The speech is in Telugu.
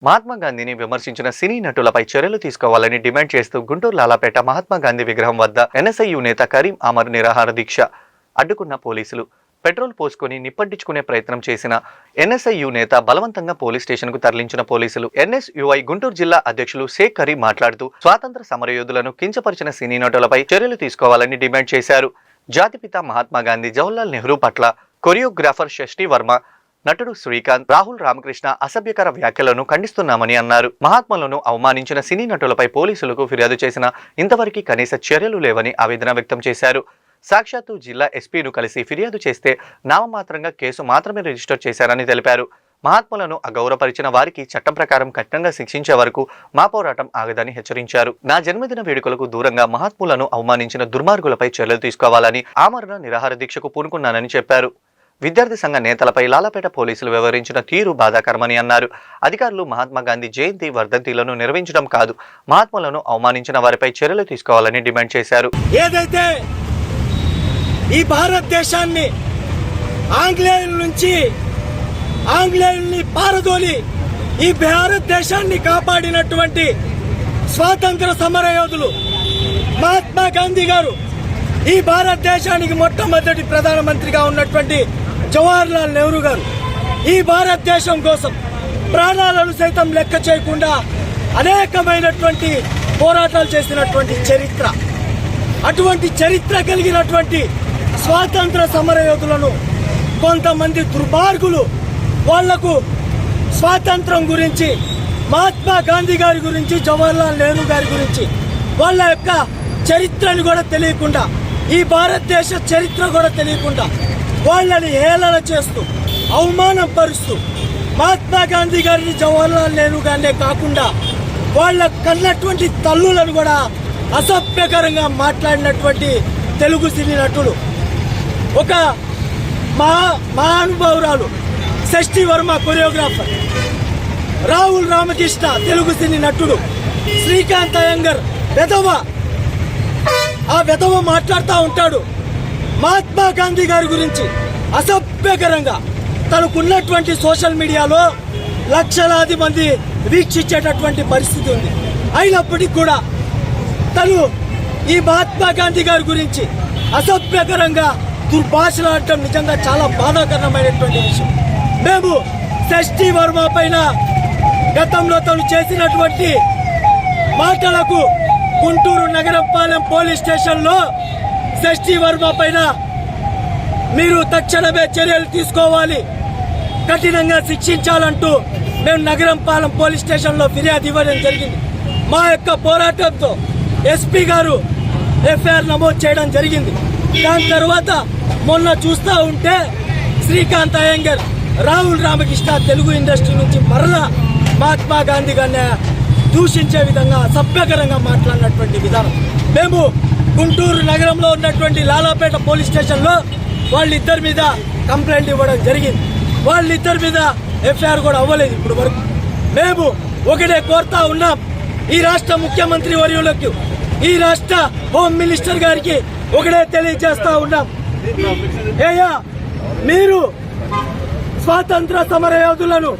మహాత్మా గాంధీని విమర్శించిన సినీ నటులపై చర్యలు తీసుకోవాలని డిమాండ్ చేస్తూ గుంటూరు లాలాపేట మహాత్మా గాంధీ విగ్రహం వద్ద ఎన్ఎస్ఐయు నేత కరీం అమర్ నిరాహార దీక్ష అడ్డుకున్న పోలీసులు. పెట్రోల్ పోసుకొని నిప్పంటించుకునే ప్రయత్నం చేసిన ఎన్ఎస్ఐయు నేత బలవంతంగా పోలీస్ స్టేషన్ కు తరలించిన పోలీసులు. ఎన్ఎస్యుఐ గుంటూరు జిల్లా అధ్యక్షులు షేక్ కరీం మాట్లాడుతూ స్వాతంత్ర సమరయోధులను కించపరిచిన సినీ నటులపై చర్యలు తీసుకోవాలని డిమాండ్ చేశారు. జాతిపిత మహాత్మా గాంధీ, జవహర్లాల్ నెహ్రూ పట్ల కొరియోగ్రాఫర్ షష్ఠీ వర్మ, నటుడు శ్రీకాంత్, రాహుల్ రామకృష్ణ అసభ్యకర వ్యాఖ్యలను ఖండిస్తున్నామని అన్నారు. మహాత్ములను అవమానించిన సినీ నటులపై పోలీసులకు ఫిర్యాదు చేసిన ఇంతవరకు కనీస చర్యలు లేవని ఆవేదన వ్యక్తం చేశారు. సాక్షాత్తు జిల్లా ఎస్పీను కలిసి ఫిర్యాదు చేస్తే నామమాత్రంగా కేసు మాత్రమే రిజిస్టర్ చేశారని తెలిపారు. మహాత్ములను అగౌరవపరిచిన వారికి చట్టం ప్రకారం కఠినంగా శిక్షించే వరకు మా పోరాటం ఆగదని హెచ్చరించారు. నా జన్మదిన వేడుకలకు దూరంగా మహాత్ములను అవమానించిన దుర్మార్గులపై చర్యలు తీసుకోవాలని ఆమరణ నిరాహార దీక్షకు పూనుకున్నానని చెప్పారు. విద్యార్థి సంఘ నేతలపై లాలాపేట పోలీసులు వ్యవహరించిన తీరు బాధాకరమని అన్నారు. అధికారులు మహాత్మా గాంధీ జయంతి, వర్ధంతిలను నిర్వహించడం కాదు, మహాత్ములను అవమానించిన వారిపై చర్యలు తీసుకోవాలని డిమాండ్ చేశారు. ఏదైతే ఈ భారతదేశాన్ని ఆంగ్లేయుల్ని పారదోలి ఈ భారతదేశాన్ని కాపాడినటువంటి స్వాతంత్ర సమరయోధులు మహాత్మా గాంధీ గారు, ఈ భారతదేశానికి మొట్టమొదటి ప్రధానమంత్రిగా ఉన్నటువంటి జవహర్లాల్ నెహ్రూ గారు ఈ భారతదేశం కోసం ప్రాణాలను సైతం లెక్క చేయకుండా అనేకమైనటువంటి పోరాటాలు చేసినటువంటి చరిత్ర, అటువంటి చరిత్ర కలిగినటువంటి స్వాతంత్ర సమరయోధులను కొంతమంది దుర్మార్గులు వాళ్లకు స్వాతంత్రం గురించి, మహాత్మా గాంధీ గారి గురించి, జవహర్లాల్ నెహ్రూ గారి గురించి వాళ్ళ యొక్క చరిత్రను కూడా తెలియకుండా, ఈ భారతదేశ చరిత్ర కూడా తెలియకుండా వాళ్ళని హేళన చేస్తూ అవమానం పరుస్తూ మహాత్మా గాంధీ గారిని, జవహర్లాల్ నెహ్రూ గారినే కాకుండా వాళ్ళ కన్నటువంటి తల్లులను కూడా అసభ్యకరంగా మాట్లాడినటువంటి తెలుగు సినీ నటులు, ఒక మహానుభావురాలు షష్ఠీ వర్మ కొరియోగ్రాఫర్, రాహుల్ రామకృష్ణ తెలుగు సినీ నటుడు, శ్రీకాంత్ అయ్యంగర్ వెధవ మాట్లాడుతూ ఉంటాడు మహాత్మా గాంధీ గారి గురించి అసభ్యకరంగా. తనకున్నటువంటి సోషల్ మీడియాలో లక్షలాది మంది వీక్షించేటటువంటి పరిస్థితి ఉంది. అయినప్పటికీ కూడా తను ఈ మహాత్మా గాంధీ గారి గురించి అసభ్యకరంగా దుర్భాషలాడటం నిజంగా చాలా బాధాకరమైనటువంటి విషయం. మేము షష్ఠీ వర్మ పైన గతంలో తను చేసినటువంటి మాటలకు గుంటూరు నగరంపాలెం పోలీస్ స్టేషన్లో షష్ఠీ వర్మ పైన మీరు తక్షణమే చర్యలు తీసుకోవాలి, కఠినంగా శిక్షించాలంటూ మేము నగరంపాలెం పోలీస్ స్టేషన్లో ఫిర్యాదు ఇవ్వడం జరిగింది. మా యొక్క పోరాటంతో ఎస్పీ గారు ఎఫ్ఐఆర్ నమోదు చేయడం జరిగింది. దాని తర్వాత మొన్న చూస్తూ ఉంటే శ్రీకాంత్ అయ్యంగర్, రాహుల్ రామకృష్ణ తెలుగు ఇండస్ట్రీ నుంచి మరలా మహాత్మా గాంధీ గారిని దూషించే విధంగా సభ్యకరంగా మాట్లాడినటువంటి విధానం. మేము గుంటూరు నగరంలో ఉన్నటువంటి లాలాపేట పోలీస్ స్టేషన్లో వాళ్ళిద్దరి మీద కంప్లైంట్ ఇవ్వడం జరిగింది. వాళ్ళిద్దరి మీద ఎఫ్ఐఆర్ కూడా అవ్వలేదు ఇప్పుడు వరకు. మేము ఒకటే కోరుతా ఉన్నాం, ఈ రాష్ట్ర ముఖ్యమంత్రి వర్యులకు, ఈ రాష్ట్ర హోమ్ మినిస్టర్ గారికి ఒకటే తెలియజేస్తా ఉన్నాం, మీరు స్వాతంత్ర సమరయోధులను